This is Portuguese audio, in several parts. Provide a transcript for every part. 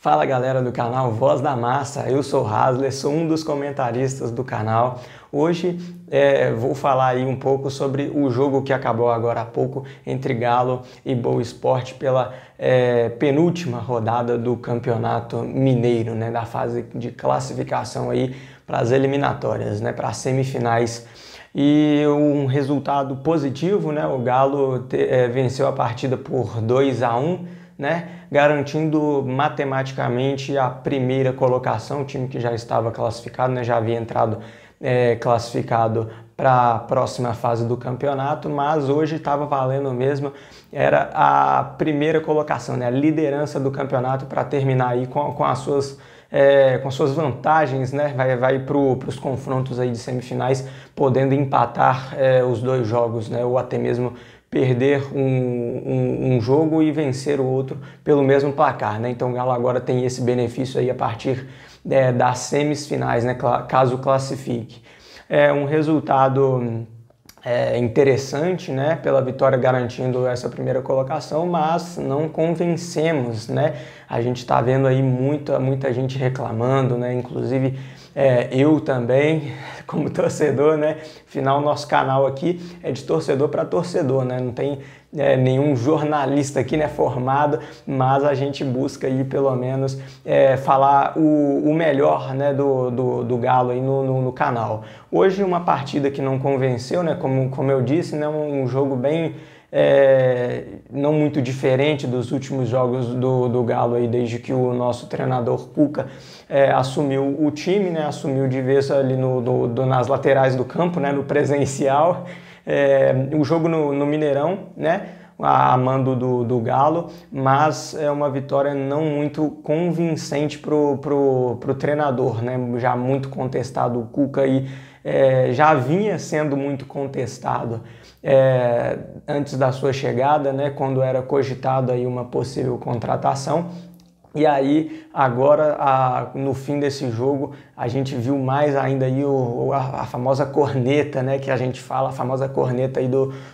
Fala galera do canal Voz da Massa, eu sou Hasler, sou um dos comentaristas do canal. Hoje vou falar aí um pouco sobre o jogo que acabou agora há pouco entre Galo e Boa Esporte pela penúltima rodada do Campeonato Mineiro, né, da fase de classificação aí para as eliminatórias, né, para as semifinais. E um resultado positivo, né, o Galo venceu a partida por 2-1, né, garantindo matematicamente a primeira colocação, o time que já estava classificado, né, já havia entrado classificado para a próxima fase do campeonato, mas hoje estava valendo mesmo, era a primeira colocação, né, a liderança do campeonato para terminar aí com as suas vantagens, né, vai para os confrontos aí de semifinais, podendo empatar os dois jogos, né, ou até mesmo perder um jogo e vencer o outro pelo mesmo placar, né? Então o Galo agora tem esse benefício aí a partir das semifinais, né? Caso classifique. É um resultado interessante, né? Pela vitória garantindo essa primeira colocação, mas não convencemos, né? A gente está vendo aí muita gente reclamando, né? Inclusive eu também, como torcedor, né? Afinal, nosso canal aqui é de torcedor para torcedor, né? Não tem nenhum jornalista aqui, né, formado, mas a gente busca aí pelo menos falar o melhor, né, do Galo aí no canal. Hoje uma partida que não convenceu, né? Como eu disse, né? Um jogo bem não muito diferente dos últimos jogos do Galo aí, desde que o nosso treinador Cuca assumiu o time, né, assumiu de vez ali nas laterais do campo, né, no presencial, o jogo no Mineirão, né, a mando do Galo, mas é uma vitória não muito convincente pro treinador, né, já muito contestado. O Cuca aí já vinha sendo muito contestado antes da sua chegada, né, quando era cogitado aí uma possível contratação. E aí, agora, no fim desse jogo, a gente viu mais ainda aí a famosa corneta, né, que a gente fala, a famosa corneta aí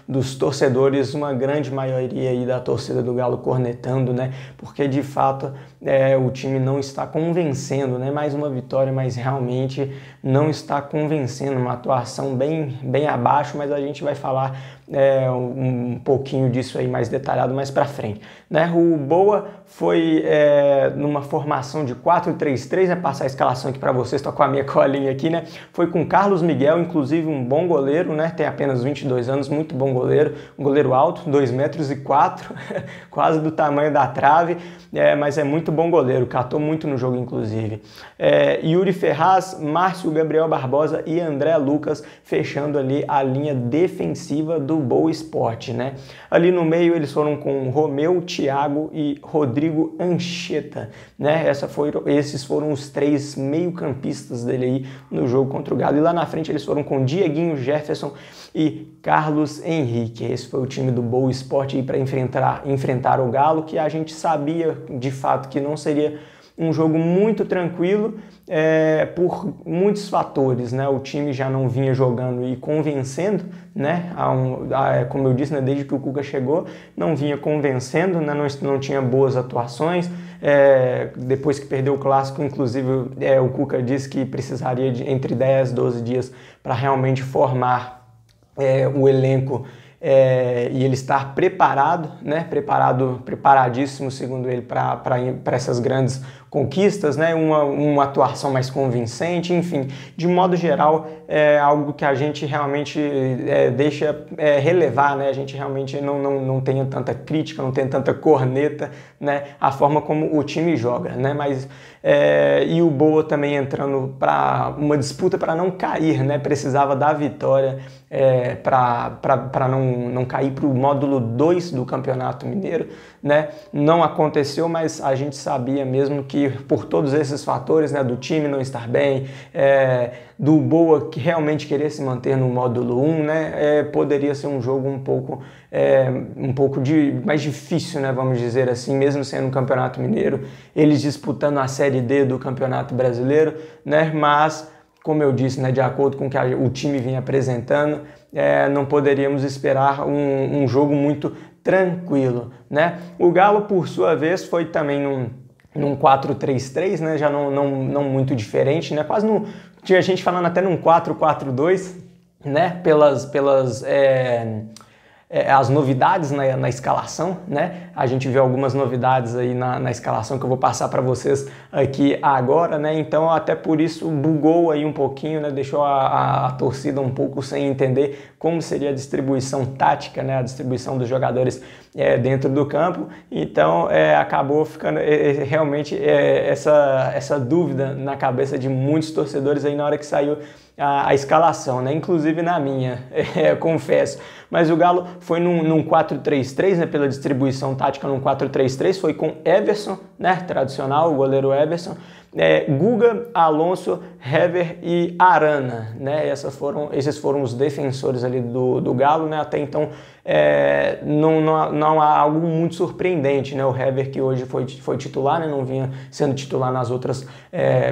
dos torcedores, uma grande maioria aí da torcida do Galo cornetando, né, porque de fato o time não está convencendo, né, mais uma vitória, mas realmente não está convencendo, uma atuação bem abaixo, mas a gente vai falar um pouquinho disso aí mais detalhado mais para frente, né. O Boa foi numa formação de 4-3-3, né, passar a escalação aqui para vocês, estou com a minha colinha aqui, né, foi com Carlos Miguel, inclusive um bom goleiro, né, tem apenas 22 anos, muito bom goleiro, um goleiro alto, 2,4 metros, quase do tamanho da trave, mas é muito bom goleiro, catou muito no jogo inclusive. Yuri Ferraz, Márcio Gabriel Barbosa e André Lucas fechando ali a linha defensiva do Boa Esporte, né. Ali no meio eles foram com Romeu, Thiago e Rodrigo Anchieta, né, esses foram os três meio-campistas dele aí no jogo contra o Galo, e lá na frente eles foram com Dieguinho, Jefferson e Carlos Henrique. Esse foi o time do Boa Esporte para enfrentar o Galo, que a gente sabia de fato que não seria um jogo muito tranquilo por muitos fatores, né? O time já não vinha jogando e convencendo, né? Como eu disse, né? Desde que o Cuca chegou, não vinha convencendo, né? Não tinha boas atuações. Depois que perdeu o clássico, inclusive o Cuca disse que precisaria de entre 10 e 12 dias para realmente formar o elenco e ele estar preparado, né? Preparadíssimo, segundo ele, para essas grandes conquistas, né? Uma atuação mais convincente, enfim, de modo geral, é algo que a gente realmente deixa relevar, né? A gente realmente não tenha tanta crítica, não tenha tanta corneta, né? A forma como o time joga, né? Mas e o Boa também entrando para uma disputa para não cair, né? Precisava da vitória para não cair para o módulo 2 do Campeonato Mineiro, né? Não aconteceu, mas a gente sabia mesmo que por todos esses fatores, né, do time não estar bem, do Boa que realmente querer se manter no módulo 1, né, poderia ser um jogo um pouco mais difícil, né, vamos dizer assim, mesmo sendo um Campeonato Mineiro, eles disputando a Série D do Campeonato Brasileiro, né, mas como eu disse, né, de acordo com o que o time vinha apresentando, não poderíamos esperar um jogo muito tranquilo, né? O Galo, por sua vez, foi também num 4-3-3, né? Já não muito diferente, né? Quase não tinha gente falando até num 4-4-2, né? As novidades na escalação, né? A gente vê algumas novidades aí na escalação que eu vou passar para vocês aqui agora, né? Então até por isso bugou aí um pouquinho, né? Deixou a torcida um pouco sem entender como seria a distribuição tática, né? A distribuição dos jogadores dentro do campo. Então acabou ficando realmente essa dúvida na cabeça de muitos torcedores aí na hora que saiu a escalação, né? Inclusive na minha, confesso. Mas o Galo foi num 4-3-3, né? Pela distribuição tática num 4-3-3, foi com Everson, né? Tradicional, o goleiro Everson, Guga, Alonso, Hever e Arana, né? Esses foram os defensores ali do Galo, né? Até então não há algo muito surpreendente, né? O Hever, que hoje foi titular, né? Não vinha sendo titular nas outras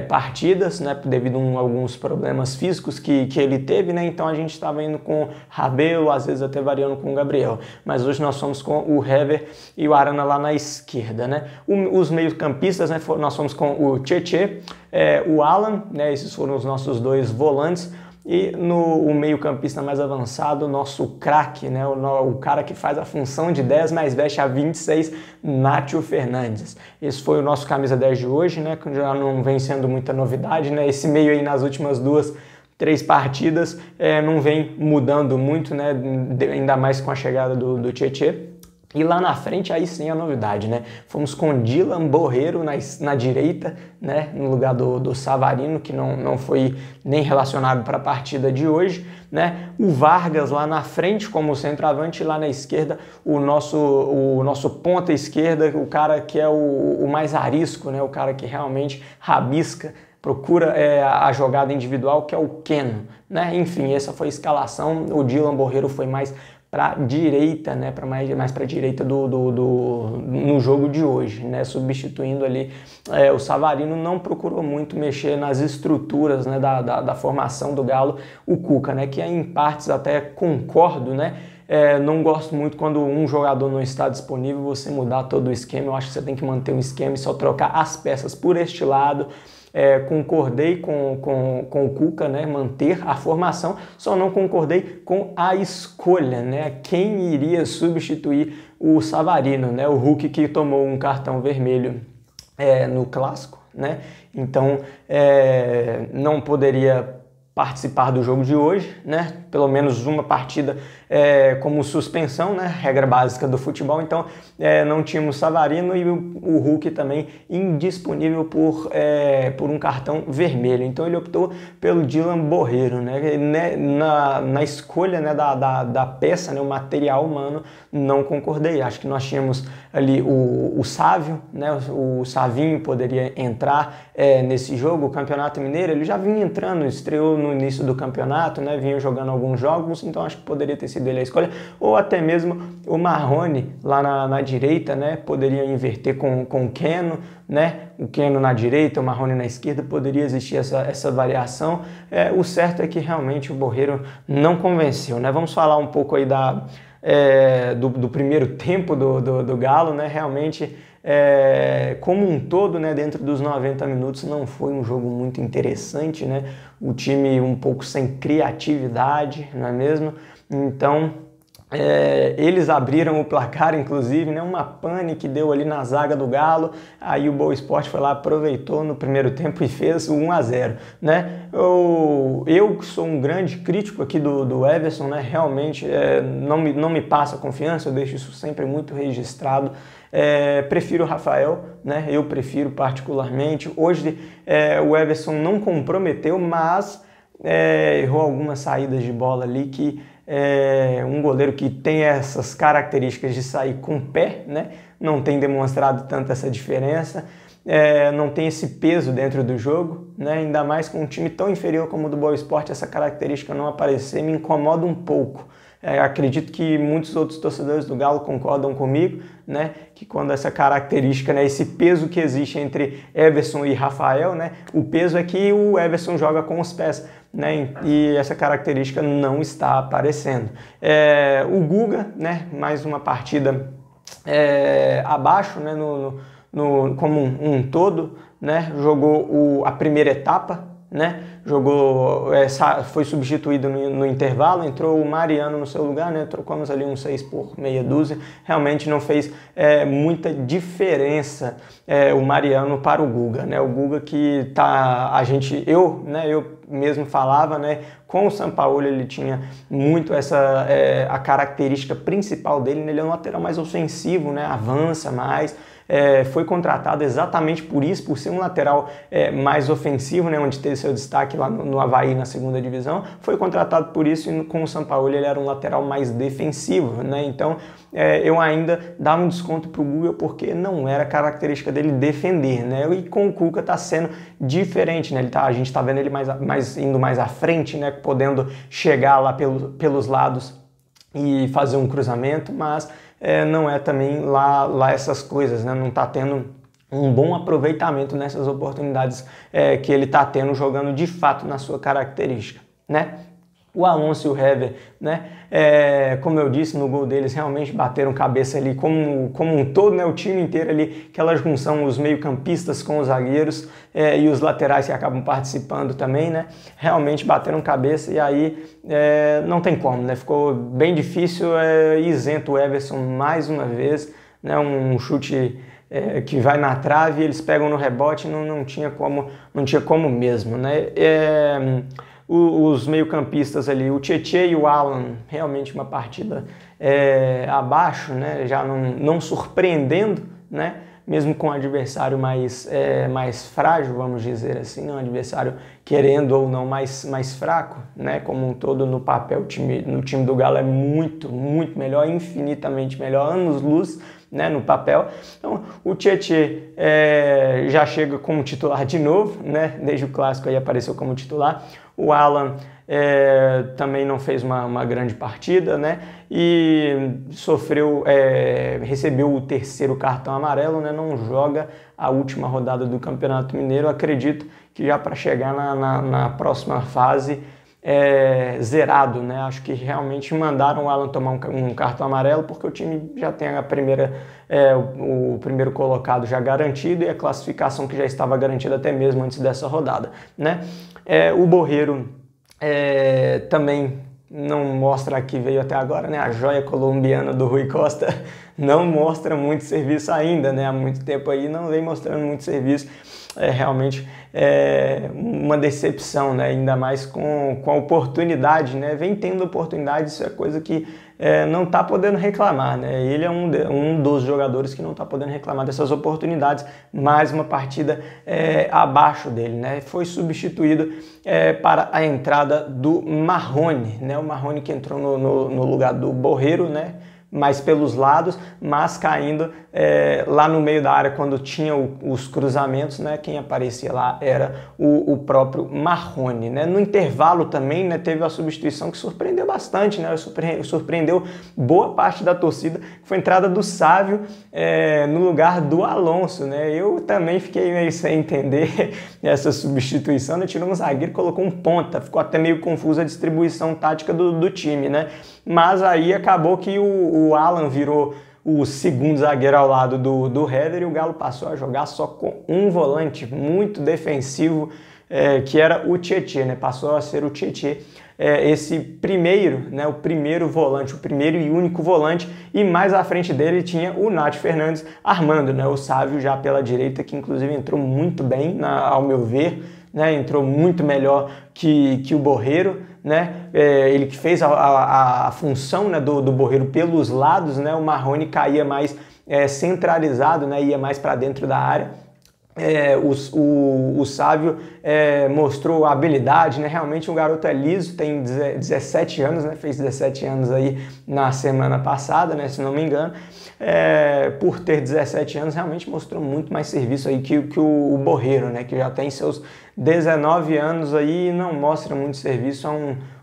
partidas, né? Devido a alguns problemas físicos que ele teve, né? Então a gente estava indo com Rabelo, às vezes até variando com o Gabriel, mas hoje nós fomos com o Hever e o Arana lá na esquerda, né? Os meio-campistas, né? Nós fomos com o Tietê, o Alan, né? Esses foram os nossos dois volantes. E o meio-campista mais avançado, o nosso craque, né? O cara que faz a função de 10, mas veste a 26, Nátio Fernandes. Esse foi o nosso camisa 10 de hoje, né? Que já não vem sendo muita novidade, né? Esse meio aí nas últimas 3 partidas não vem mudando muito, né? Ainda mais com a chegada do Tietê. E lá na frente, aí sim a novidade, né? Fomos com Dylan Borreiro na direita, né? No lugar do Savarino, que não foi nem relacionado para a partida de hoje, né? O Vargas lá na frente como centroavante, e lá na esquerda o nosso ponta esquerda, o cara que é o mais arisco, né? O cara que realmente rabisca, procura a jogada individual, que é o Keno, né? Enfim, essa foi a escalação. O Dylan Borreiro foi mais para direita, né, mais para direita no jogo de hoje, né, substituindo ali o Savarino. Não procurou muito mexer nas estruturas, né, da formação do Galo, o Cuca, né, que em partes até concordo, né. Não gosto muito quando um jogador não está disponível, você mudar todo o esquema. Eu acho que você tem que manter um esquema e só trocar as peças por este lado. Concordei com o Cuca, né, manter a formação, só não concordei com a escolha, né, quem iria substituir o Savarino, né, o Hulk, que tomou um cartão vermelho no Clássico, né, então não poderia participar do jogo de hoje, né, pelo menos uma partida como suspensão, né, regra básica do futebol. Então não tínhamos Savarino e o Hulk também indisponível por um cartão vermelho. Então ele optou pelo Dylan Borreiro, né, na escolha, né, da peça, né, o material humano, não concordei. Acho que nós tínhamos ali o Sávio, né, o Savinho poderia entrar nesse jogo. O Campeonato Mineiro ele já vinha entrando, estreou no início do campeonato, né, vinha jogando alguns jogos, então acho que poderia ter sido ele a escolha, ou até mesmo o Marrone lá na direita, né, poderia inverter com o Keno, né, o Keno na direita, o Marrone na esquerda, poderia existir essa variação. O certo é que realmente o Borreiro não convenceu, né. Vamos falar um pouco aí do primeiro tempo do Galo, né, realmente como um todo, né, dentro dos 90 minutos não foi um jogo muito interessante, né, o time um pouco sem criatividade, não é mesmo? Então eles abriram o placar, inclusive, né, uma pane que deu ali na zaga do Galo. Aí o Boa Esporte foi lá, aproveitou no primeiro tempo e fez o 1-0, né? Eu sou um grande crítico aqui do Everson, né? Realmente não me passa confiança, eu deixo isso sempre muito registrado. Prefiro o Rafael, né? Eu prefiro particularmente. Hoje o Everson não comprometeu, mas errou algumas saídas de bola ali que um goleiro que tem essas características de sair com o pé, né, não tem demonstrado tanto essa diferença, não tem esse peso dentro do jogo, né, ainda mais com um time tão inferior como o do Boa Esporte, essa característica não aparecer me incomoda um pouco. Acredito que muitos outros torcedores do Galo concordam comigo, né, que quando essa característica, né, esse peso que existe entre Everson e Rafael, né, o peso é que o Everson joga com os pés, né, e essa característica não está aparecendo. O Guga, né, mais uma partida abaixo, né, como um todo, né? Jogou a primeira etapa, né? Foi substituído no intervalo, entrou o Mariano no seu lugar, né? Trocamos ali um 6 por meia dúzia. Realmente não fez muita diferença o Mariano para o Guga, né? O Guga que tá, eu mesmo falava, né? Com o Sampaoli ele tinha muito a característica principal dele, né? Ele é um lateral mais ofensivo, né? Avança mais. Foi contratado exatamente por isso, por ser um lateral mais ofensivo, né, onde teve seu destaque lá no Avaí na segunda divisão. Foi contratado por isso e com o Sampaoli ele era um lateral mais defensivo, né? Então eu ainda dava um desconto para o Guga porque não era característica dele defender, né? E com o Cuca está sendo diferente, né? A gente está vendo ele indo mais à frente, né? Podendo chegar lá pelos lados e fazer um cruzamento, mas não é também lá essas coisas, né? Não está tendo um bom aproveitamento nessas oportunidades que ele está tendo jogando de fato na sua característica, né? O Alonso e o Hever, né? Como eu disse, no gol deles realmente bateram cabeça ali como um todo, né? O time inteiro ali, aquela junção, os meio-campistas com os zagueiros e os laterais que acabam participando também, né? Realmente bateram cabeça e aí não tem como, né? Ficou bem difícil, isento o Everson mais uma vez, né? Um chute que vai na trave, eles pegam no rebote, não tinha como mesmo, né? Os meio-campistas ali, o Tietê e o Alan, realmente uma partida abaixo, né? Já não surpreendendo, né? Mesmo com um adversário mais frágil, vamos dizer assim, né? Um adversário querendo ou não mais fraco, né? Como um todo no papel, no time do Galo é muito, muito melhor, infinitamente melhor, anos-luz, né, no papel. Então o Tietê já chega como titular de novo, né? Desde o clássico aí apareceu como titular. O Alan também não fez uma grande partida, né? E recebeu o terceiro cartão amarelo, né? Não joga a última rodada do Campeonato Mineiro. Acredito que já para chegar na próxima fase zerado, né? Acho que realmente mandaram o Alan tomar um cartão amarelo porque o time já tem o primeiro colocado já garantido e a classificação que já estava garantida até mesmo antes dessa rodada, né? O Borreiro também não mostra aqui, veio até agora, né? A joia colombiana do Rui Costa não mostra muito serviço ainda, né? Há muito tempo aí não vem mostrando muito serviço. Realmente uma decepção, né? Ainda mais com a oportunidade, né? Vem tendo oportunidade, isso é coisa que não está podendo reclamar, né? Ele é um dos jogadores que não está podendo reclamar dessas oportunidades. Mais uma partida abaixo dele, né? Foi substituído para a entrada do Marrone, né? O Marrone que entrou no lugar do Borreiro, né? Mais pelos lados, mas caindo lá no meio da área quando tinha os cruzamentos, né? Quem aparecia lá era o próprio Marrone, né? No intervalo também, né, teve a substituição que surpreendeu bastante, né? Surpreendeu boa parte da torcida, que foi a entrada do Sávio no lugar do Alonso, né? Eu também fiquei meio sem entender essa substituição, né? Tirou um zagueiro, colocou um ponta, ficou até meio confusa a distribuição tática do time, né? Mas aí acabou que o Alan virou o segundo zagueiro ao lado do Hever e o Galo passou a jogar só com um volante muito defensivo, que era o Tietê, né? Passou a ser o Tietê esse primeiro, né? O primeiro volante, o primeiro e único volante, e mais à frente dele tinha o Nath Fernandes armando, né? O Sávio já pela direita, que inclusive entrou muito bem, ao meu ver, né? Entrou muito melhor que o Borreiro, né? Ele que fez a função, né, do Borreiro pelos lados, né? O Marrone caía mais centralizado, né? Ia mais para dentro da área. O Sávio mostrou habilidade, né? Realmente o garoto é liso, tem 17 anos, né? Fez 17 anos aí na semana passada, né? Se não me engano. Por ter 17 anos, realmente mostrou muito mais serviço aí que o Borreiro, né? Que já tem seus 19 anos aí e não mostra muito serviço há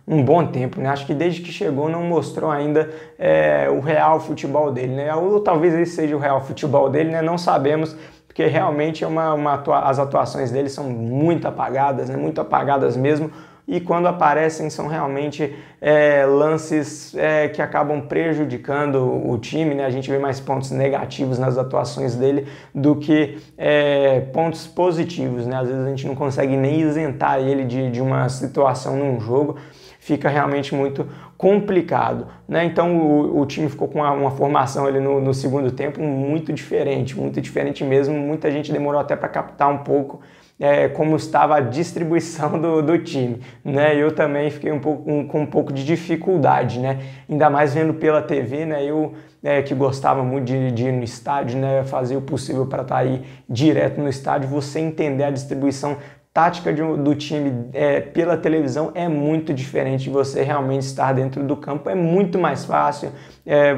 um bom tempo, né? Acho que desde que chegou não mostrou ainda o real futebol dele, né? Ou talvez esse seja o real futebol dele, né? Não sabemos, porque realmente as atuações dele são muito apagadas, né? Muito apagadas mesmo. e quando aparecem são realmente lances que acabam prejudicando o time, né? A gente vê mais pontos negativos nas atuações dele do que pontos positivos, né? Às vezes a gente não consegue nem isentar ele de uma situação num jogo, fica realmente muito complicado, né? Então o time ficou com uma formação ali no segundo tempo muito diferente mesmo. Muita gente demorou até para captar um pouco como estava a distribuição do time, né? Eu também fiquei com um pouco de dificuldade, né? Ainda mais vendo pela TV, né? Eu que gostava muito de ir no estádio, né? Fazer o possível para estar aí direto no estádio, você entender a distribuição tática do time pela televisão é muito diferente de você realmente estar dentro do campo. É muito mais fácil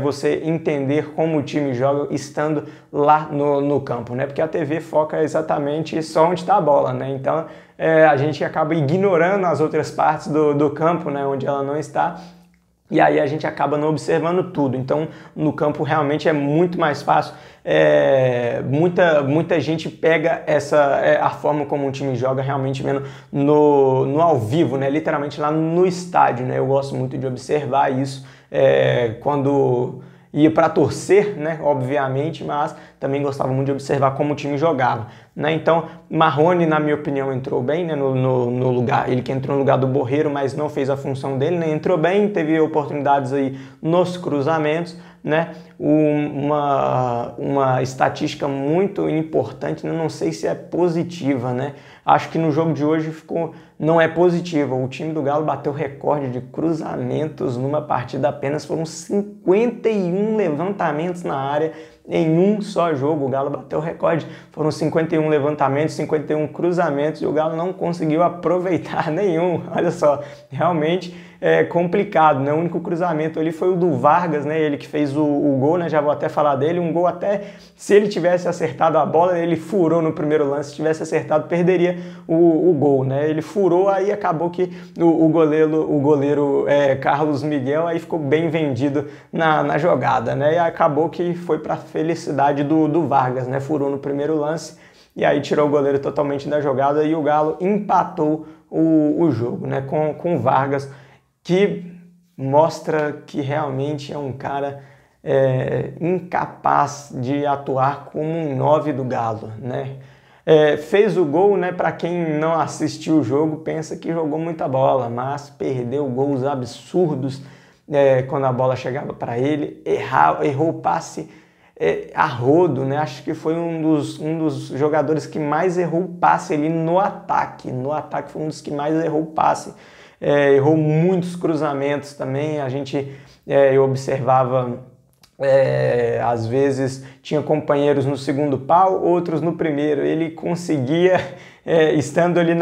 você entender como o time joga estando lá no campo, né? Porque a TV foca exatamente só onde está a bola, né? Então a gente acaba ignorando as outras partes do campo, né? Onde ela não está. E aí a gente acaba não observando tudo. Então, no campo realmente é muito mais fácil. Muita gente pega a forma como um time joga realmente vendo no ao vivo, né? Literalmente lá no estádio, né? Eu gosto muito de observar isso quando ia para torcer, né? Obviamente, mas também gostava muito de observar como o time jogava, né? Então, Marrone, na minha opinião, entrou bem, né? no lugar, ele que entrou no lugar do Borreiro, mas não fez a função dele, né? Entrou bem, teve oportunidades aí nos cruzamentos, né? Uma estatística muito importante, né? Não sei se é positiva, né? Acho que no jogo de hoje não é positiva. O time do Galo bateu recorde de cruzamentos numa partida apenas, foram 51 levantamentos na área em um só jogo. O Galo bateu o recorde, foram 51 levantamentos, 51 cruzamentos e o Galo não conseguiu aproveitar nenhum. Olha só, realmente é complicado, né? O único cruzamento ali foi o do Vargas, né? Ele que fez o gol, né? Já vou até falar dele, um gol até, se ele tivesse acertado a bola, ele furou no primeiro lance, se tivesse acertado, perderia o gol, né? Ele furou, aí acabou que o goleiro Carlos Miguel aí ficou bem vendido na jogada, né? E acabou que foi para a felicidade do Vargas, né? Furou no primeiro lance e aí tirou o goleiro totalmente da jogada e o Galo empatou o jogo, né? Com o Vargas, que mostra que realmente é um cara incapaz de atuar como um 9 do Galo, né? Fez o gol, né? Para quem não assistiu o jogo, pensa que jogou muita bola, mas perdeu gols absurdos quando a bola chegava para ele, errou o passe a rodo, né? Acho que foi um dos jogadores que mais errou o passe ali no ataque. No ataque foi um dos que mais errou o passe. Errou muitos cruzamentos também. Eu observava, às vezes tinha companheiros no segundo pau, outros no primeiro. Ele conseguia, estando ali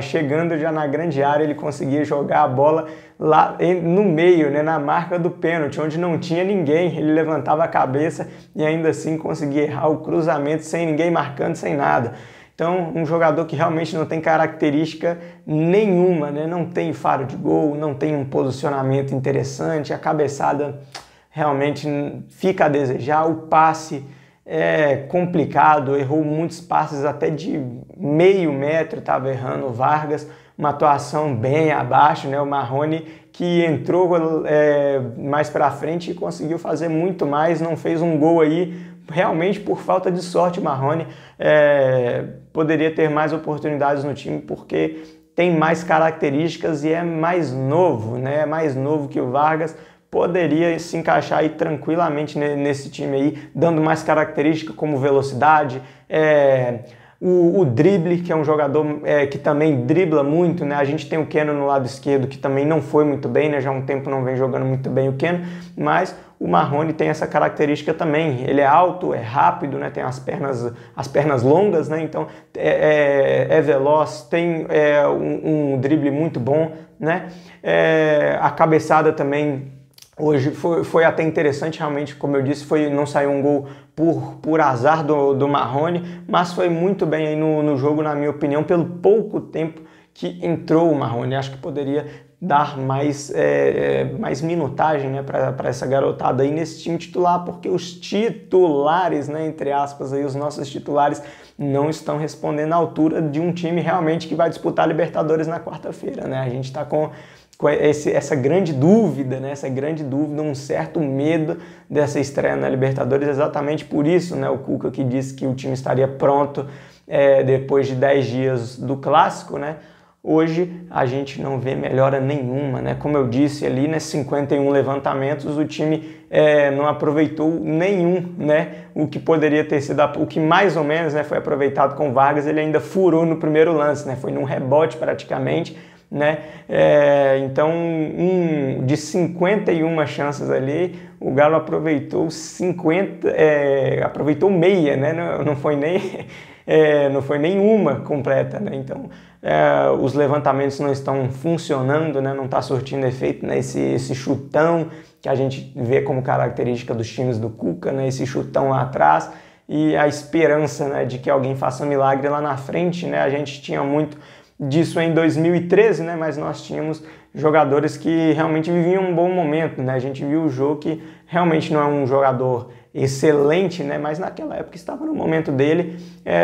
chegando já na grande área, ele conseguia jogar a bola lá no meio, né, na marca do pênalti, onde não tinha ninguém. Ele levantava a cabeça e ainda assim conseguia errar o cruzamento sem ninguém marcando, sem nada. Então, um jogador que realmente não tem característica nenhuma, né? Não tem faro de gol, não tem um posicionamento interessante, a cabeçada realmente fica a desejar, o passe é complicado, errou muitos passes até de meio metro, estava errando o Vargas, uma atuação bem abaixo, né? O Marrone que entrou mais para frente e conseguiu fazer muito mais, não fez um gol aí, realmente por falta de sorte. O Marrone poderia ter mais oportunidades no time porque tem mais características e é mais novo, né? É mais novo que o Vargas, poderia se encaixar aí tranquilamente nesse time aí, dando mais característica como velocidade, o drible, que é um jogador que também dribla muito, né? A gente tem o Keno no lado esquerdo, que também não foi muito bem, né? Já há um tempo não vem jogando muito bem o Keno, mas o Marrone tem essa característica também. Ele é alto, é rápido, né? Tem as pernas longas, né? Então é veloz, tem um drible muito bom, né? A cabeçada também hoje foi até interessante, realmente, como eu disse, não saiu um gol por azar do Marrone, mas foi muito bem aí no jogo, na minha opinião, pelo pouco tempo que entrou o Marrone. Acho que poderia dar mais minutagem, né, para essa garotada aí nesse time titular, porque os titulares, né, entre aspas, aí, os nossos titulares não estão respondendo à altura de um time realmente que vai disputar a Libertadores na quarta-feira, né? A gente está com essa grande dúvida, né? Essa grande dúvida, um certo medo dessa estreia na Libertadores, exatamente por isso, né? O Cuca que disse que o time estaria pronto depois de 10 dias do Clássico, né? Hoje a gente não vê melhora nenhuma, né? Como eu disse ali, né, 51 levantamentos, o time não aproveitou nenhum, né? O que poderia ter sido, o que mais ou menos, né, foi aproveitado com o Vargas, ele ainda furou no primeiro lance, né? Foi num rebote praticamente, né? Então, de 51 chances ali, o Galo aproveitou 50, aproveitou meia, né? Não foi nem não foi nenhuma completa, né? Então os levantamentos não estão funcionando, né? Não está surtindo efeito, né? Esse chutão que a gente vê como característica dos times do Cuca, né? Esse chutão lá atrás e a esperança, né, de que alguém faça um milagre lá na frente, né? A gente tinha muito disso em 2013, né? Mas nós tínhamos jogadores que realmente viviam um bom momento, né? A gente viu o jogo que realmente não é um jogador excelente, né? Mas naquela época estava no momento dele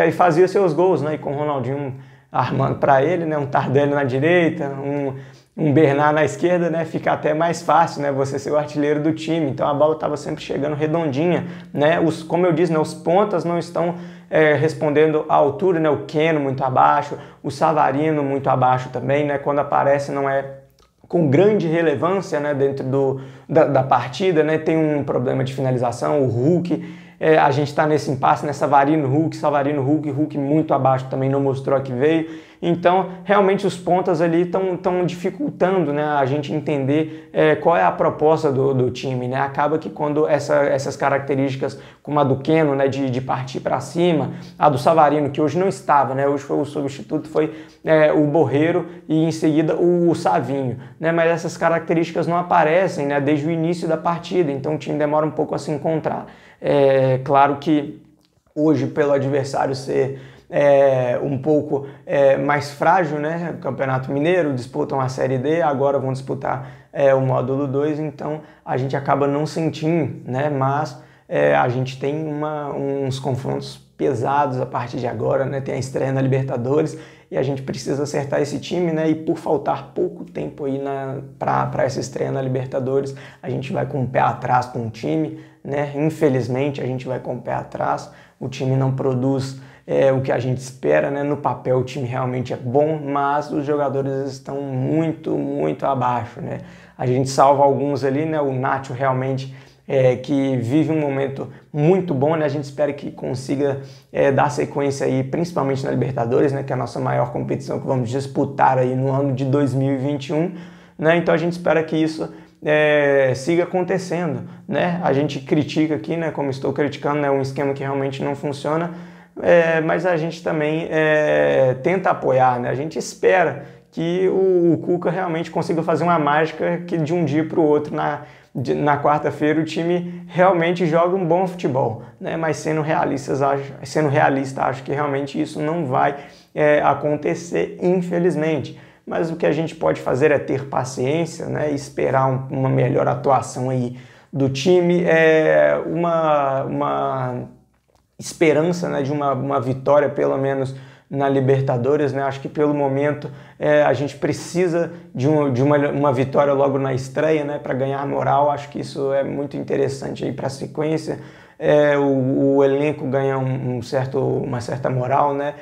e fazia seus gols, né? E com o Ronaldinho armando para ele, né? Um Tardelli na direita, um Bernard na esquerda, né? Fica até mais fácil, né? Você ser o artilheiro do time. Então a bola estava sempre chegando redondinha, né? Como eu disse, né? Os pontas não estão respondendo à altura, né? O Keno muito abaixo, o Savarino muito abaixo também, né? Quando aparece não é com grande relevância, né, dentro da partida, né? Tem um problema de finalização, o Hulk, a gente está nesse impasse, né? Savarino, Hulk muito abaixo, também não mostrou a que veio. Então, realmente os pontas ali estão dificultando, né, a gente entender qual é a proposta do time, né? Acaba que quando essas características, como a do Keno, né, de partir para cima, a do Savarino, que hoje não estava, né? Hoje foi o substituto, foi o Borreiro e em seguida o Savinho, né? Mas essas características não aparecem, né, desde o início da partida, então o time demora um pouco a se encontrar. Claro que hoje, pelo adversário ser um pouco mais frágil, né? Campeonato Mineiro, disputam a Série D, agora vão disputar o módulo 2, então a gente acaba não sentindo, né? Mas a gente tem uns confrontos pesados a partir de agora, né? Tem a estreia na Libertadores e a gente precisa acertar esse time, né? E por faltar pouco tempo aí para essa estreia na Libertadores, a gente vai com o pé atrás com o time, né? Infelizmente a gente vai com o pé atrás, o time não produz o que a gente espera, né? No papel o time realmente é bom, mas os jogadores estão muito abaixo, né? A gente salva alguns ali, né? O Nacho realmente que vive um momento muito bom, né? A gente espera que consiga dar sequência aí, principalmente na Libertadores, né? Que é a nossa maior competição que vamos disputar aí no ano de 2021, né? Então a gente espera que isso siga acontecendo, né? A gente critica aqui, né? Como estou criticando, né? Um esquema que realmente não funciona, mas a gente também tenta apoiar, né? A gente espera que o Cuca realmente consiga fazer uma mágica que de um dia para o outro, na quarta-feira, o time realmente joga um bom futebol, né? Mas sendo realista, acho que realmente isso não vai acontecer, infelizmente. Mas o que a gente pode fazer é ter paciência, né? E esperar uma melhor atuação aí do time, uma esperança, né, de uma vitória pelo menos na Libertadores, né? Acho que pelo momento a gente precisa de uma vitória logo na estreia, né, para ganhar moral. Acho que isso é muito interessante aí para a sequência. O elenco ganha uma certa moral, né?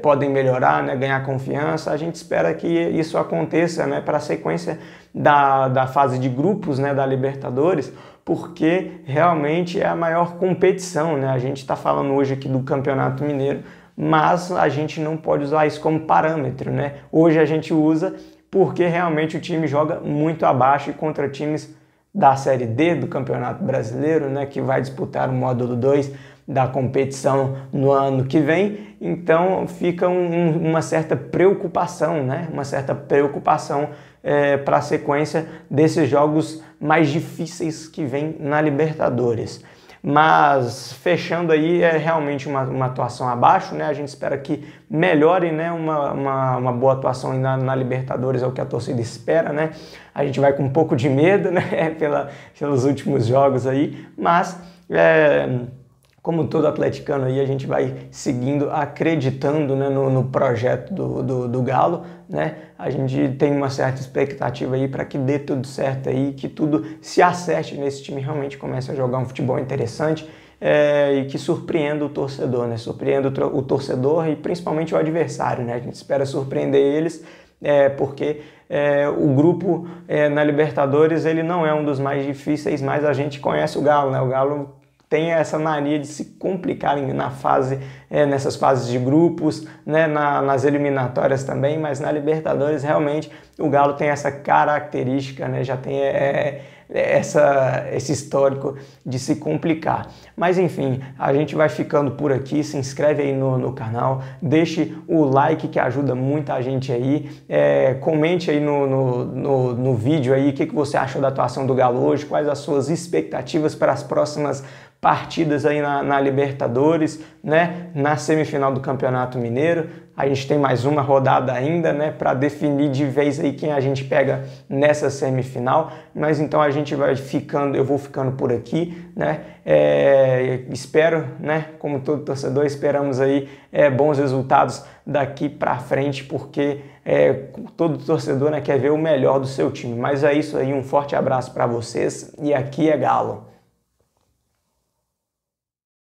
Podem melhorar, né? Ganhar confiança. A gente espera que isso aconteça, né, para a sequência da fase de grupos, né, da Libertadores, porque realmente é a maior competição, né? A gente está falando hoje aqui do Campeonato Mineiro, mas a gente não pode usar isso como parâmetro, né? Hoje a gente usa porque realmente o time joga muito abaixo e contra times da Série D do Campeonato Brasileiro, né, que vai disputar o módulo 2 da competição no ano que vem. Então fica uma certa preocupação, né? Uma certa preocupação para a sequência desses jogos mais difíceis que vem na Libertadores. Mas fechando aí é realmente uma atuação abaixo, né? A gente espera que melhore, né? Uma boa atuação aí na Libertadores é o que a torcida espera, né? A gente vai com um pouco de medo, né? Pelos últimos jogos aí, mas como todo atleticano aí, a gente vai seguindo, acreditando, né, no projeto do Galo, né? A gente tem uma certa expectativa aí para que dê tudo certo aí, que tudo se acerte nesse time, realmente comece a jogar um futebol interessante e que surpreenda o torcedor, né? Surpreenda o torcedor e principalmente o adversário, né? A gente espera surpreender eles, porque o grupo na Libertadores ele não é um dos mais difíceis, mas a gente conhece o Galo, né? O Galo tem essa mania de se complicar nessas fases de grupos, né, nas eliminatórias também, mas na Libertadores realmente o Galo tem essa característica, né, já tem esse histórico de se complicar. Mas enfim, a gente vai ficando por aqui, se inscreve aí no canal, deixe o like que ajuda muita gente aí, comente aí no vídeo aí o que você achou da atuação do Galo hoje, quais as suas expectativas para as próximas partidas aí na Libertadores, né, na semifinal do Campeonato Mineiro. A gente tem mais uma rodada ainda, né, para definir de vez aí quem a gente pega nessa semifinal, mas então a gente vai ficando, eu vou ficando por aqui, né, espero, né, como todo torcedor, esperamos aí bons resultados daqui para frente, porque todo torcedor, né, quer ver o melhor do seu time. Mas é isso aí, um forte abraço para vocês e aqui é Galo.